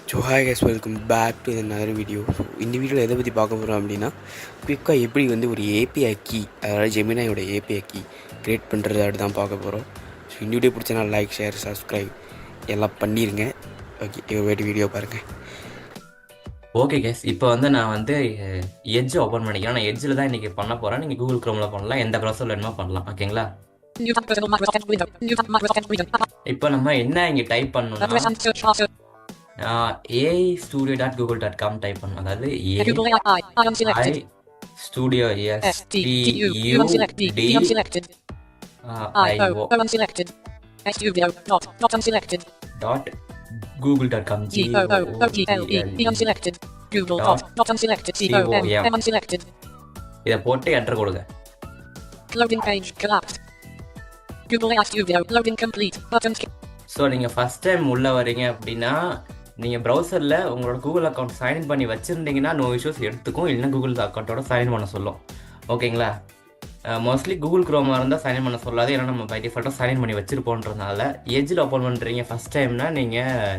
So hi guys, welcome back to another video. So இந்த வீடியோவில் எதை பற்றி பார்க்க போகிறோம் அப்படின்னா, குயிக்காக எப்படி ஒரு ஏபிஐ கீ, அதாவது ஜெமினாயோட ஏபிஐ கீ க்ரியேட் பண்ணுறது அப்படி தான் பார்க்க போகிறோம். ஸோ இந்த வீடியோ பிடிச்சனா லைக், ஷேர், சப்ஸ்கிரைப் எல்லாம் பண்ணிடுங்க. ஓகே, இப்போ வீடியோ பாருங்கள். ஓகே கேஸ், இப்போ நான் எட்ஜ் ஓப்பன் பண்ணிக்கிறேன். நான் எட்ஜில் தான் இன்றைக்கி பண்ண போகிறேன். நீங்கள் கூகுள் க்ரோமில் பண்ணலாம், எந்த ப்ரௌசரில் வேணுமோ பண்ணலாம். ஓகேங்களா? இப்போ நம்ம என்ன இங்கே டைப் பண்ணணும்னா ai-studio.google.com டைப் பண்ணணும். அதாவது studio .google.com இதை போட்டு என்டர் கொடுங்க. ஸோ நீங்கள் ஃபஸ்ட் டைம் உள்ளே வரீங்க அப்படின்னா நீங்கள் ப்ரௌசரில் உங்களோட கூகுள் அக்கௌண்ட் சைன்இன் பண்ணி வச்சுருந்தீங்கன்னா நோ இஷ்யூஸ் எடுத்துக்கும், இல்லைன்னா கூகுள் அக்கௌண்ட்டோட சைன்இன் பண்ண சொல்லும். ஓகேங்களா? மோஸ்ட்லி கூகுள் க்ரோமாக இருந்தால் சைன்இன் பண்ண சொல்லாது, ஏன்னா நம்ம பை டிஃபால்ட்டாக சைன்இன் பண்ணி வச்சுருப்போன்றதுனால. எட்ஜில் ஓப்பன் பண்ணுறீங்க ஃபஸ்ட் டைம்னா நீங்கள்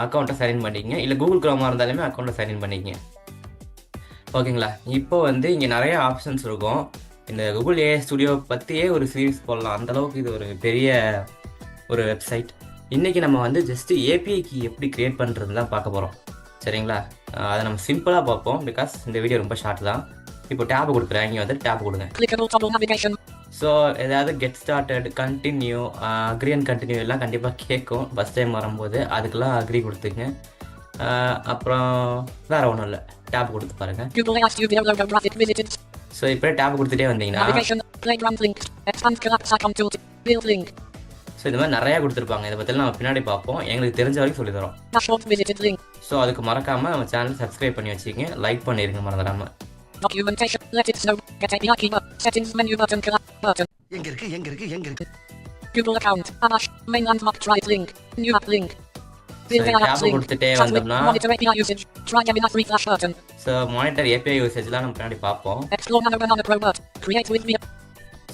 அக்கௌண்ட்டை சைன்இன் பண்ணிக்கிங்க, இல்லை கூகுள் க்ரோமாக இருந்தாலுமே அக்கௌண்ட்டை சைன்இன் பண்ணிக்கிங்க. ஓகேங்களா? இப்போ இங்கே நிறைய ஆப்ஷன்ஸ் இருக்கும். இந்த கூகுள் ஏஐ ஸ்டுடியோ பற்றியே ஒரு சீரீஸ் போடலாம், அந்தளவுக்கு இது ஒரு பெரிய ஒரு வெப்சைட். இன்றைக்கி நம்ம ஜஸ்ட்டு ஏபிஐ கீ எப்படி க்ரியேட் பண்ணுறது தான் பார்க்க போகிறோம். சரிங்களா? அதை நம்ம சிம்பிளாக பார்ப்போம், பிகாஸ் இந்த வீடியோ ரொம்ப ஷார்ட் தான். இப்போ டேப் கொடுக்குறேன், இங்கே டேப் கொடுங்க. ஸோ ஏதாவது get started, continue, agree and continue எல்லாம் கண்டிப்பாக கேட்கும் ஃபஸ்ட் டைம் வரும்போது. அதுக்கெல்லாம் அக்ரி கொடுத்துங்க. அப்புறம் வேறு ஒன்றும் இல்லை, டேப் கொடுத்து பாருங்கள். ஸோ இப்போ டேப் கொடுத்துட்டே வந்தீங்கன்னா ஸோ இந்த மாதிரி நிறையா கொடுத்துருப்பாங்க. இதை பற்றிலாம் நம்ம பின்னாடி பார்ப்போம், எங்களுக்கு தெரிஞ்ச வரைக்கும் சொல்லி தரோம். ஸோ அதுக்கு மறக்காமல் நம்ம சேனல் சப்ஸ்கிரைப் பண்ணி வச்சுக்கிங்க, லைக் பண்ணிடுங்க மறந்துடாமல். கொடுத்துட்டே வந்தோம்னா மானிட்டர் ஏபிஐ யூசேஜ்லாம் நம்ம பின்னாடி பார்ப்போம்.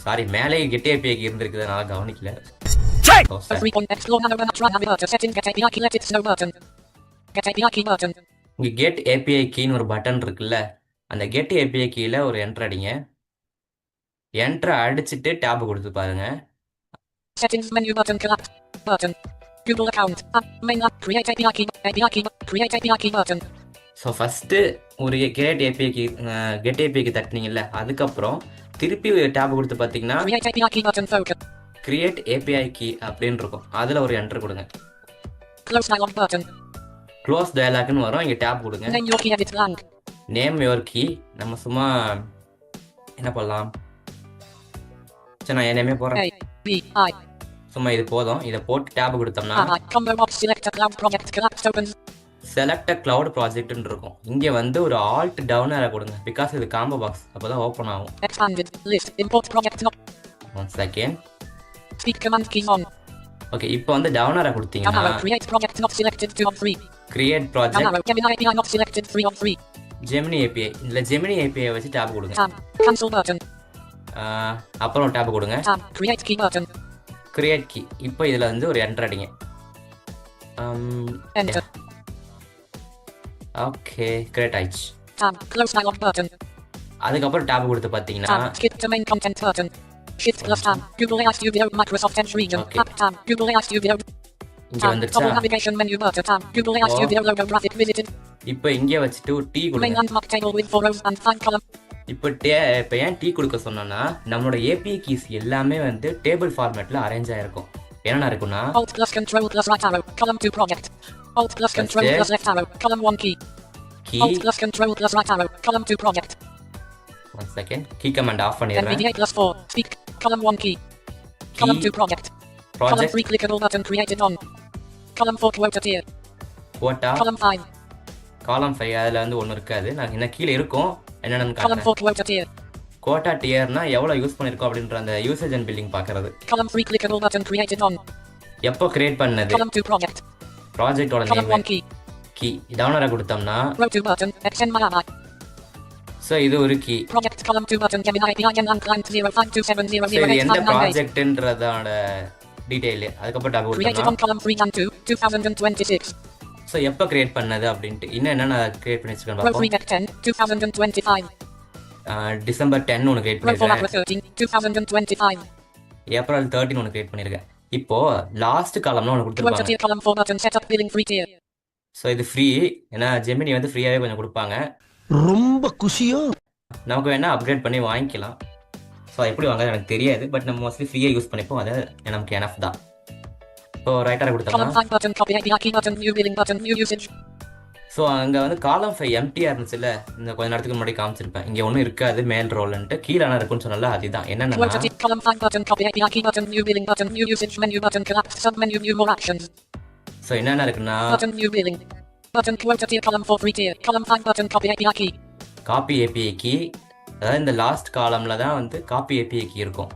சாரி, மேலே கெட் ஏபிஐ இருந்திருக்குது, நான் கவனிக்கல. இங்கே கெட் ஏபிஐ கீன்னு ஒரு பட்டன் இருக்குல்ல, அந்த கெட் ஏபிஐ கீழே ஒரு என்டர் அடிங்க. என்டர் அடிச்சுட்டு டேப் கொடுத்து பாருங்க. ஸோ ஃபஸ்ட்டு ஒரு கெட் ஏபிஐக்கு தட்டினீங்கல்ல, அதுக்கப்புறம் திருப்பி டேப் கொடுத்து பார்த்தீங்கன்னா கிரியேட் ஏபிஐ கீ அப்படின்னு இருக்கும், அதில் ஒரு என்டர் கொடுங்க. க்ளோஸ் டயலாக்னு வரும், இங்கே டேப் கொடுங்க. Name your key. நம்ம சும்மா என்ன பண்ணலாம், சரி நான் என் நேமே போகிறேன், சும்மா இது போதும். இதை போட்டு டேப் கொடுத்தோம்னா செலக்ட் கிளவுட் ப்ராஜெக்ட்னு இருக்கும். இங்கே ஒரு ஆல்ட் டவுன் ஏரோ கொடுங்க, பிகாஸ் இது காம்போ பாக்ஸ், அப்போ தான் ஓப்பன் ஆகும். One second. ஓகே, இப்போ டவுன் ஏரோ கொடுத்தீங்கன்னா கிரியேட் ப்ராஜெக்ட் ஜெமினி ஏபிஐ, இல்லை ஜெமினி ஏபிஐ வச்சு டேப் கொடுங்க. அப்புறம் டேப் கொடுங்க கிரியேட் கீ. இப்போ இதில் ஒரு என்டர் அடிங்க. ஓகே, கிரியேட் ஆயிடுச்சு. அதுக்கப்புறம் டேப் கொடுத்து பார்த்தீங்கன்னா இப்போ இங்கே வச்சுட்டு ஒரு டீ கொடுங்க. இப்போ ஏன் டீ கொடுக்க சொன்னோன்னா, நம்மளோட ஏபிஐ கீஸ் எல்லாமே டேபிள் ஃபார்மேட்ல அரேஞ்ச் ஆயிருக்கும். என்னென்ன இருக்குன்னா one second, key command off பண்ணிடுறேன். Project 3 clickable button created on column 4 quota tier quota column 5 அதுல ஒன்னு இருக்காது, நான் என்ன கீழ இருக்கும் என்னன்னு column 4 quota tier quota tierனா எவ்வளவு யூஸ் பண்ணிருக்கோம் அப்படின்ற அந்த யூசேஜ் அண்ட் பில்லிங் பார்க்கிறது. column 3 clickable button created on எப்போ கிரியேட் பண்ணது, column 2 project ஓட நேம் கீ டவுன் ஏரோ கொடுத்தோம்னா row 2 button xmyami. So இது ஒரு key. Project column 2 button Gemini API Gen client 052700 எந்த ப்ராஜெக்ட்ன்றதோட டீடைல். அதுக்கு அப்புறம் டாப் கொடுத்தோம்னா created on column 3 and 2 2026. So எப்போ கிரியேட் பண்ணது அப்படின்ட்டு இன்னும் என்ன நான் கிரியேட் பண்ணி வச்சுக்கேன் பார்ப்போம். Week 10, 2025. டிசம்பர் 10 ஒன்று கிரியேட் Row 4 பண்ணியிருக்கேன். April 13, 2025. ஏப்ரல் 13 ஒன்று கிரியேட் பண்ணியிருக்கேன். இப்போ லாஸ்ட் காலம்னு ஒன்று Quota கொடுத்துருப்பாங்க. tier column 4 button set up billing free tier. So இது ஃப்ரீ, ஏன்னா ஜெமினி வந்து ஃப்ரீயாகவே கொஞ்சம் கொடுப்பாங்க. ரொம்ப குஷியோ. நமக்கு வேணால் அப்கிரேட் பண்ணி வாங்கிக்கலாம். ஸோ எப்படி வாங்க எனக்கு தெரியாது, பட் நம்ம மோஸ்ட்லி ஃப்ரீயாக யூஸ் பண்ணிப்போம். அது நமக்கு எனஃப் தான். இப்போ ரைட்டராக Column கொடுத்தோம்னா 5 button copy API key button new billing button new usage. So அங்கே வந்து காலம் 5 எம்டியாக இருந்துச்சுல்ல, இந்த கொஞ்ச நேரத்துக்கு முன்னாடி காமிச்சிருப்பேன். இங்கே ஒன்றும் இருக்காது மேல் ரோல்ன்ட்டு, கீழே என்ன இருக்குன்னு சொன்னால அதுதான் என்னென்னா Quota tier column 5 button copy API key button new billing button new usage menu button collapse submenu new more actions. So என்னென்ன இருக்குன்னா Button new billing. Button quota tier column 4 free tier. Column 5 button copy API key. Copy API key, அதாவது இந்த last காலமில் தான் வந்து copy API key இருக்கும்.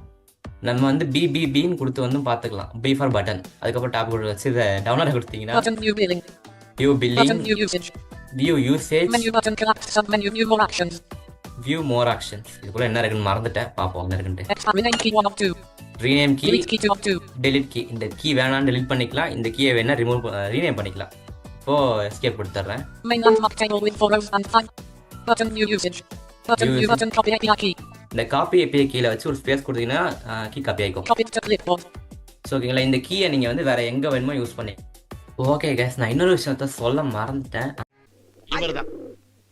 நம்ம வந்து பிபிபின்னு கொடுத்து வந்து பார்த்துக்கலாம். பி ஃபார் பட்டன், அதுக்கப்புறம் டாப் கொடுத்து வச்சு இதை டவுன்லோட் கொடுத்தீங்கன்னா Button new billing. View billing, Button new usage. View usage, Menu button collapse submenu new more actions. View மோர் ஆக்ஷன்ஸ். இதுக்குள்ள என்ன இருக்குன்னு மறந்துட்டேன், பார்ப்போம் என்ன இருக்குன்ட்டு. Expand rename key 1 of 2. Rename key, Delete key 2 of 2. Delete key. இந்த key வேணான்னு delete பண்ணிக்கலாம், இந்த கீயை வேணா ரீநேம் பண்ணிக்கலாம். இப்போ எஸ்கேப் கொடுத்துட்றேன். Main landmark table with 4 rows and 5. Button new usage. Button new Usage. button copy API key. இந்த காப்பி ஏபிஐ கீழே வச்சு ஒரு ஸ்பேஸ் கொடுத்தீங்கன்னா கீ காப்பி ஆகிக்கும். Copied to clipboard. ஸோ ஓகேங்களா, இந்த கீயை நீங்கள் வந்து வேறு எங்கே வேணுமோ யூஸ் பண்ணி. ஓகே கேஸ், நான் இன்னொரு விஷயத்த சொல்ல மறந்துட்டேன். இவர்தான்,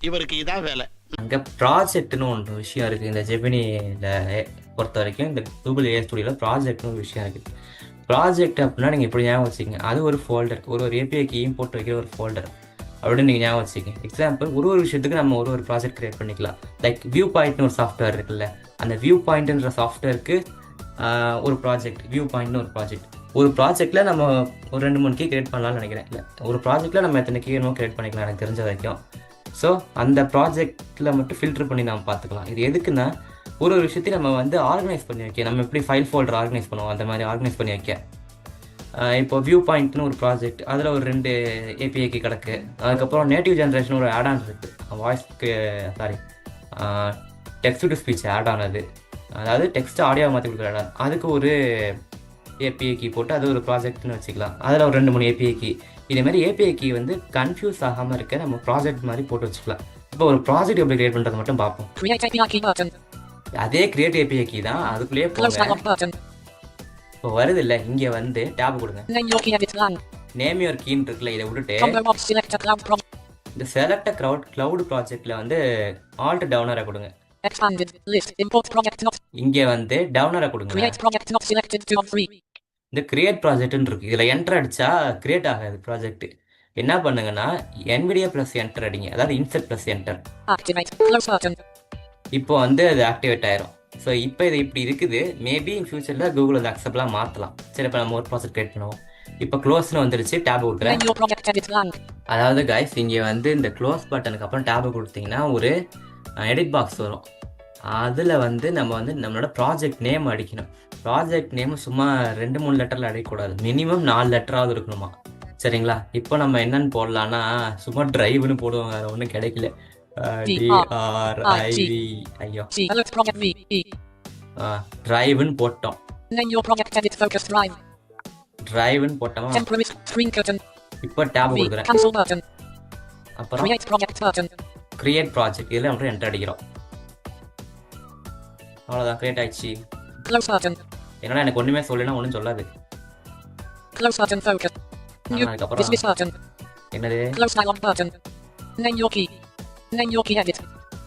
இவருக்கு இதான் வேலை. அங்கே ப்ராஜெக்ட்னு ஒன்று விஷயம் இருக்குது. இந்த ஜெமினியில் பொறுத்த வரைக்கும் இந்த கூகுள் ஏ ஸ்டுடியோவில் ப்ராஜெக்ட்னு ஒரு விஷயம் இருக்குது. ப்ராஜெக்ட் அப்படின்னா நீங்கள் இப்படி ஞாபகம் வச்சுக்கோங்க, அது ஒரு ஃபோல்டர், ஒரு ஏபிஐ கீயும் போட்டு வைக்கிற ஒரு ஃபோல்டர் அப்படின்னு நீங்கள் ஞாபகம் வச்சுக்கோங்க. எக்ஸாம்பிள், ஒரு விஷயத்துக்கு நம்ம ஒரு ப்ராஜெக்ட் கிரியேட் பண்ணிக்கலாம். லைக் வியூ பாயிண்ட்னு ஒரு சாஃப்ட்வேர் இருக்குல்ல, அந்த வியூ பாயிண்ட்ன்ற சாஃப்ட்வேருக்கு ஒரு ப்ராஜெக்ட், வியூ பாயிண்ட்னு ஒரு ப்ராஜெக்ட். ஒரு ப்ராஜெக்ட்டில் நம்ம ஒரு 2-3 கீ கிரியேட் பண்ணலாம்னு நினைக்கிறேன். இல்லை, ஒரு ப்ராஜெக்ட்டில் நம்ம எத்தனை கீ வேணுமோ கிரியேட் பண்ணிக்கலாம் எனக்கு தெரிஞ்ச வரைக்கும். ஸோ அந்த ப்ராஜெக்டில் மட்டும் ஃபில்டர் பண்ணி நம்ம பார்த்துக்கலாம். இது எதுக்குன்னா, ஒரு விஷயத்தையும் நம்ம வந்து ஆர்கனைஸ் பண்ணி வைக்க, நம்ம எப்படி ஃபைல் ஃபோல்டர் ஆர்கனைஸ் பண்ணுவோம் அந்த மாதிரி ஆர்கனைஸ் பண்ணி வைக்க. இப்போ வியூ பாயிண்ட்னு ஒரு ப்ராஜெக்ட், அதில் ஒரு 2 ஏபிஐக்கு கிடக்கு. அதுக்கப்புறம் நேட்டிவ் ஜென்ரேஷன் ஒரு ஆட் ஆன் இருக்குது, வாய்ஸ்க்கு டெக்ஸ்ட் டு ஸ்பீச் ஆட் ஆனது, அதாவது டெக்ஸ்ட் ஆடியோவை மாற்றி கொடுக்குற ஆட் ஆன், அதுக்கு ஒரு ஏபிஐ கீ போட்டு அது ஒரு ப்ராஜெக்ட்னு வச்சுக்கலாம். அதில் ஒரு 2-3 ஏபிஐ கீ. இதேமாதிரி ஏபிஐ கீ வந்து கன்ஃபியூஸ் ஆகாமல் இருக்க நம்ம ப்ராஜெக்ட் மாதிரி போட்டு வச்சுக்கலாம். இப்போ ஒரு ப்ராஜெக்ட் எப்படி கிரியேட் பண்ணுறது மட்டும் பார்ப்போம். Create API key button. அதே கிரியேட் ஏபிஐ கீ தான், அதுக்குள்ளேயே Close போங்க. dialog button. இப்போ வருது இல்லை, இங்கே வந்து டேப் கொடுங்க. Name your key edit blank. Name your கீன்னு இருக்குல்ல, இதை விட்டுட்டு Combo box select a cloud project. இந்த செலக்ட் கிளவுட் ப்ராஜெக்டில் வந்து ஆல்ட் டவுனரை கொடுங்க. Expanded list. Import project not. இங்கே வந்து டவுனரை கொடுங்க. Create project not selected 2 of 3. இந்த கிரியேட் ப்ராஜெக்ட்னு இருக்கு, இதில் என்டர் அடித்தா கிரியேட் ஆகாது ப்ராஜெக்ட். என்ன பண்ணுங்கன்னா, NVIDIA ப்ளஸ் என்டர் அடிங்க, அதாவது insert plus enter. Activate. Close button. இப்போ வந்து அது ஆக்டிவேட் ஆயிரும். ஸோ இப்போ இது இப்படி இருக்குது. மேபி இன் ஃபியூச்சரில் கூகுள் அதை அக்செப்ட்லாம் மாற்றலாம். சரி, இப்போ நம்ம ஒரு ப்ராஜெக்ட் கிரியேட் பண்ணுவோம். இப்போ க்ளோஸ்னு வந்துருச்சு, டேப் கொடுக்குறேன். Name your project edit blank. அதாவது கைஸ், இங்கே வந்து இந்த க்ளோஸ் பட்டனுக்கு அப்புறம் டேப் கொடுத்தீங்கன்னா ஒரு எடிட் பாக்ஸ் வரும். அதில் வந்து நம்ம வந்து நம்மளோட ப்ராஜெக்ட் நேம் அடிக்கணும். ப்ராஜெக்ட் நேம் சும்மா 2-3 லெட்டரில் அடிக்கக்கூடாது, மினிமம் 4 லெட்டராவது இருக்கணுமா. சரிங்களா, இப்போ நம்ம என்னன்னு போடலான்னா, சும்மா டிரைவ்னு போடுவோம், வேறு ஒன்றும் கிடைக்கல. DRIV, ஐயோ, C. Alert project V. E. டிரைவ்னு போட்டோம். Name your project edit focus drive. டிரைவ்னு போட்டோமா. Temporary screen curtain. இப்போ டேப் V. கொடுக்குறேன். Cancel button. அப்புறம் Create project button. Create project, இதில் மட்டும் என்டர் அடிக்கிறோம். அவ்வளோதான், கிரியேட் ஆயிடுச்சு. Close button. என்னடா எனக்கு ஒன்றுமே சொல்லலைன்னா ஒன்றும் சொல்லாது. Close button focus. New. அதுக்கப்புறம் Dismiss button. என்னது, Close dialog button. Name your key. Name your key edit.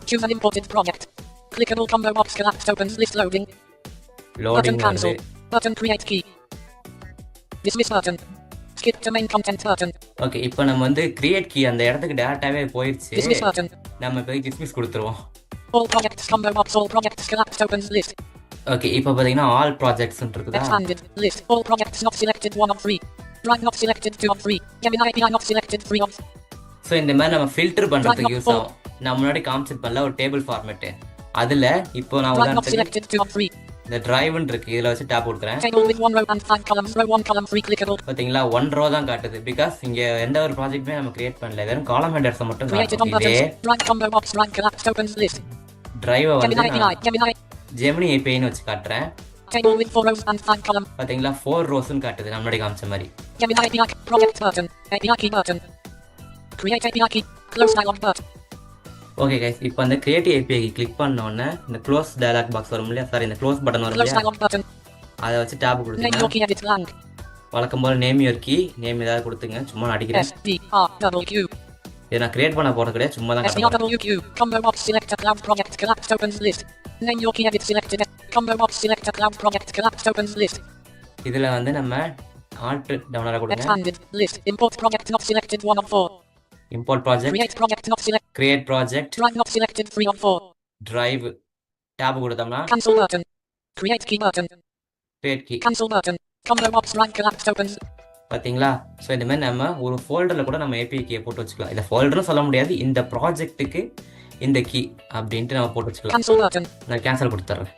Choose an imported project. Clickable combo box collapsed opens list loading. Button loading cancel. வருது. Button create key. Dismiss button. Skip to main content button. Okay, இப்போ நம்ம வந்து create key அந்த இடத்துக்கு டேரக்டாகவே போயிடுச்சு. Dismiss button. நம்ம போய் dismiss கொடுத்துருவோம். All projects combo box. All projects collapsed opens list. Okay, இப்போ பார்த்தீங்கன்னா ஆல் ப்ராஜெக்ட்ஸ் இருக்குதா. Expanded list. All projects not selected 1 of 3. Drive not selected 2 of 3. Gemini API not selected 3 of. So இந்த மாதிரி நம்ம filter பண்ணுறதுக்கு use ஆகும். நான் முன்னாடி காமிச்சிருப்பேன்ல ஒரு டேபிள் ஃபார்மேட்டு, அதில் இப்போ நான் Drive not உதாரணத்துக்கு selected 2 of 3. இந்த டிரைவ்னு இருக்கு, இதில் வச்சு டேப் கொடுக்குறேன். Table with 1 row and 5 columns. Row 1 column 3 clickable. பார்த்தீங்களா, 1 ரோ தான் காட்டுது. பிகாஸ் இங்கே எந்த ஒரு ப்ராஜெக்ட்டுமே நம்ம கிரியேட் பண்ணல, வெறும் காலம் ஹெடர்ஸை மட்டும் Created on காட்டும். இதே buttons. Drive combo box. Drive collapsed opens list. டிரைவை வந்து Gemini API. Gemini. ஜெமினி ஏபிஐன்னு வச்சு காட்டுறேன். Table with 4 rows and 5 column. பார்த்தீங்களா, 4 ரோஸ்ன்னு காட்டுது, நம்ம முன்னாடி காமிச்ச மாதிரி. Gemini API project button. API key button. Create API key. Close dialog button. Okay guys, இப்போ அந்த கிரியேட் ஏபிஐ கிளிக் பண்ண உடனே இந்த க்ளோஸ் டயலாக் பாக்ஸ் வரும் இல்லையா, சாரி இந்த க்ளோஸ் பட்டன் வரும் Close இல்லையா, dialog button. அதை வச்சு டேப் Name கொடுத்துங்க. your key edit blank. வழக்கம் போல் நேம் யுவர் கீ, நேம் ஏதாவது கொடுத்துங்க. சும்மா நான் அடிக்கிறேன். SDRWQ. இதை நான் கிரியேட் பண்ண போகிறது கிடையாது, சும்மா தான் கட்டணும். SDRWQ. Combo box selector cloud project collapsed opens list. Name your key edit selected. Combo box selector cloud project collapsed opens list. இதில் வந்து நம்ம ஆல்ட் டவுன்லோட கொடுங்க. Expanded list. Import project not selected 1 of 4. Import project, Create project not selected. Create project, Drive not selected 3 of 4. Drive tap கொடுத்தோம்னா Cancel button. Create key button. Create key. Cancel button. Combo box drive collapsed opens. பார்த்தீங்களா? So இந்த மாதிரி நம்ம ஒரு ஃபோல்டரில் கூட நம்ம API கீயை போட்டு வச்சுக்கலாம். இதை ஃபோல்டர்னு சொல்ல முடியாது, இந்த ப்ராஜெக்ட்டுக்கு இந்த கீ அப்படின்ட்டு நம்ம போட்டு வச்சுக்கலாம். Cancel button. நான் கேன்சல் கொடுத்துட்றேன்.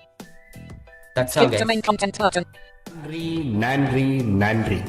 That's all Skip to guys. main content button. நன்றி நன்றி நன்றி.